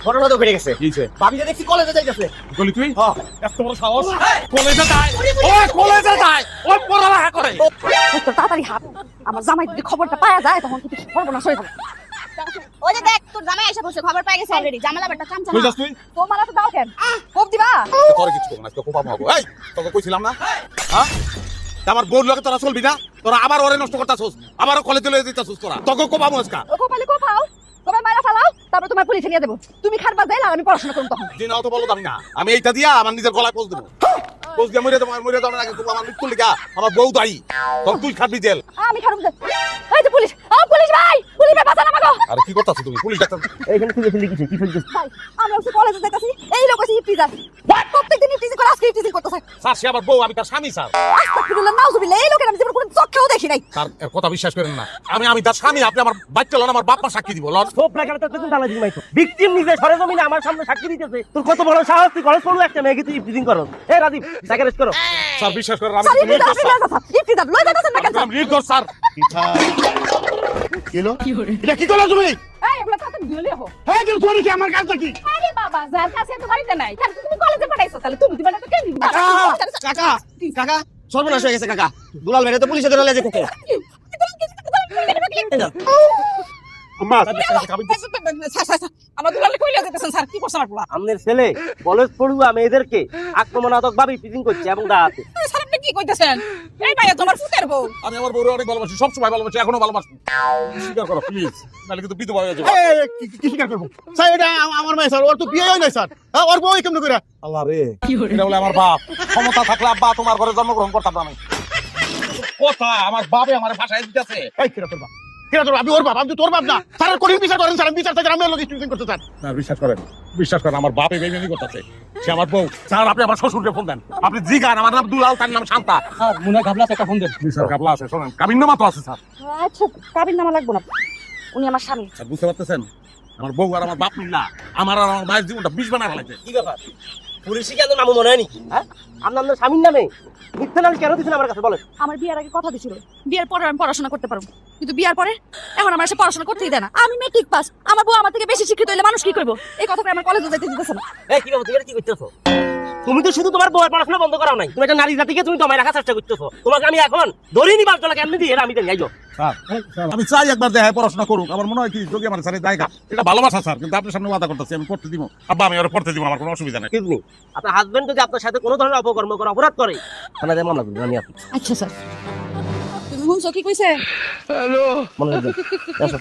ঘটনা তো ঘটে গেছে। ভাবিটা দেখছি কলেজে যাইতেছে। গলি তুই এত বড় সাহস কলেজে যায় কলেজে যায় ওই পড়ালেখা করে তাড়াতাড়ি হাত আমার জামাই যদি খবরটা পাওয়া যায় তখন কিন্তু সর্বনাশ হয়ে যাবে। ওই যে দেখ তোর জামাই এসে বসে খবর পেয়ে গেছে অলরেডি জামালা বেটা কাম তুই চালা যাস তুই তো মারা তো দাও কেন কোপ দিবা তোর কিছু করব না আজকে কোপা মাগো এই তোকে কইছিলাম না হ্যাঁ আমার বউর লগে তোরা চলবি না তোরা আবার ওরে নষ্ট করতাছস আবারও কলেজে লয়ে দিতাছস তোরা তোকে কোপা মস্কা ও কোপালে কোপাও তোমার মারা ফেলাও তারপর তোমার পুলিশে নিয়ে দেবো তুমি খাটবা যাই আমি পড়াশোনা করব তখন দিনাও তো বলো আমি না আমি এইটা দিয়া আমার নিজের গলায় পোজ দেব পোজ দিয়ে মরে যাওয়ার আগে তুমি আমার মৃত্যু লিখা আমার বউ দায়ী তখন তুই খাবি জেল আমি খাটব এই যে পুলিশ পুলিশ ভাই পুলিশ ভাই বাঁচান আমাকে আরে কি করতাছ তুমি পুলিশ ডাক্তার এইখানে খুলে ফেলে কি ফেলছিস? ভাই আমি আজকে কলেজে যাইতাছি এই লোক আছে ইফতিজার প্রত্যেকদিন ইফতিজার করে আজকে ইফতিজার করতেছে স্যার সে আমার বউ আমি তার স্বামী স্যার আস্তাগফিরুল্লাহ নাউজুবিল্লাহ এই লোকের আমি জীবনে কোনো চোখেও দেখি নাই স্যার এর কথা বিশ্বাস করেন না আমি তার স্বামী আপনি আমার বাচ্চা লন আমার বাপ মা সাক্ষী দিব লন সব না গেলে তো তুই ঢালা দিমাইছো। ভিকটিম নিজে সরেজমিনে আমার সামনে সাক্ষী দিতেছে। তোর কত বড় সাহস তুই কলেজ পড়লো একটা মেয়েকে তুই ইফতিজিং করো। এই রাজীব তাকে রেস্ট করো। স্যার বিশ্বাস করেন আমি স্যার ইফতিজার লই যাইতাছেন না কেন আমি নির্দোষ স্যার কিলো এটা কি করলা তুমি? এই এগুলা তাড়াতাড়ি দিলে হো হ্যাঁ কিন্তু তোর কি আমার কাজটা কি? আরে বাবা যার কাছে তো বাড়িতে নাই তাহলে তুমি কলেজে পাঠাইছো তাহলে তুমি দিবা না তো কেন দিবা কাকা কাকা সর্বনাশ হয়ে গেছে কাকা। দুলাল মেরে তো পুলিশে ধরে লেজে কোকে। আম্মা আমার দুলালে কইলা যেতেছেন স্যার কি করছ আমার পোলা আমাদের ছেলে কলেজ পড়ুয়া মেয়েদেরকে আক্রমণাত্মক ভাবে ইফতিজিং করছে এবং দাঁড়াতে। স্যার আপনি কি কইতেছেন এই ভাইয়া তোমার ফুটের বউ আমি আমার বউরে অনেক ভালোবাসি সব সময় ভালোবাসি এখনো ভালোবাসি স্বীকার করো প্লিজ নাহলে কিন্তু বিধবা হয়ে যাবে কি স্বীকার করবো স্যার এটা আমার মেয়ে স্যার ওর তো বিয়ে হয় নাই স্যার হ্যাঁ ওর বউ কেমন করে আল্লাহ রে এটা বলে আমার বাপ ক্ষমতা থাকলে আব্বা তোমার ঘরে জন্মগ্রহণ করতাম না আমি কথা আমার বাপে আমার ভাষায় দিতেছে এই কিরা তোর বাপ কিরা তোর বাপ? আমি ওর বাপ আমি তো তোর বাপ না স্যার কঠিন বিচার করেন স্যার আমি বিচার থেকে আমি ওর লোক স্টুডেন্ট করতে স্যার না বিশ্বাস করেন আমার বাপে বেইমানি করতেছে সে আমার বউ স্যার আপনি আমার শ্বশুরকে ফোন দেন আপনি জিগান আমার নাম দুলাল তার নাম শান্তা স্যার মুনা গাবলা একটা ফোন দেন। স্যার কাবলা আছে শোনেন কাবিন্নামা তো আছে স্যার আচ্ছা কাবির নামা লাগবো না উনি আমার স্বামী স্যার বুঝতে পারতেছেন আমার বউ আর আমার বাপ মিল্লা আমার আর আমার মায়ের জীবনটা বিষ বানা ফেলাইছে কি ব্যাপার? পুলিশই কেন নামও মনে হয় নাকি? হ্যাঁ আপনার স্বামীর নামে মিথ্যা নাম কেন দিচ্ছেন আমার কাছে বলেন? আমার বিয়ের আগে কথা দিছিল বিয়ের পরে আমি পড়াশোনা করতে পারবো কিন্তু বিয়ের পরে এখন আমার সে পড়াশোনা করতেই দেয় না আমি মেট্রিক পাস আমার বউ আমার থেকে বেশি শিক্ষিত হইলে মানুষ কি করবো এই কথা আমার কলেজে যাইতে দিতেছে না এই কি ব্যাপার? তুমি এটা কি করতেছো? তুমি তো শুধু তোমার বউয়ের পড়াশোনা বন্ধ করাও নাই, তুমি একটা নারী জাতিকে তুমি দমায় রাখার চেষ্টা করতেছো। তোমাকে আমি এখন ধরেই নিবার চলে কেমনি দিয়ে আমি দেন যাইও। স্যার আমি চাই একবার দেখায় পড়াশোনা করুক আমার মনে হয় কি যদি আমার স্যারের জায়গা এটা ভালোবাসা স্যার কিন্তু আপনার সামনে ওয়াদা করতেছি আমি করতে দিব আব্বা আমি আর পড়তে দিব আমার কোনো অসুবিধা নেই এক্সকিউজ মি, আপনার হাজবেন্ড যদি আপনার সাথে কোনো ধরনের অপকর্ম করে অপরাধ করে থানায় মামলা করবেন আমি আপনি। আচ্ছা স্যার তুমি শুনছো কি কইছে মনে রাখবেন। আসো।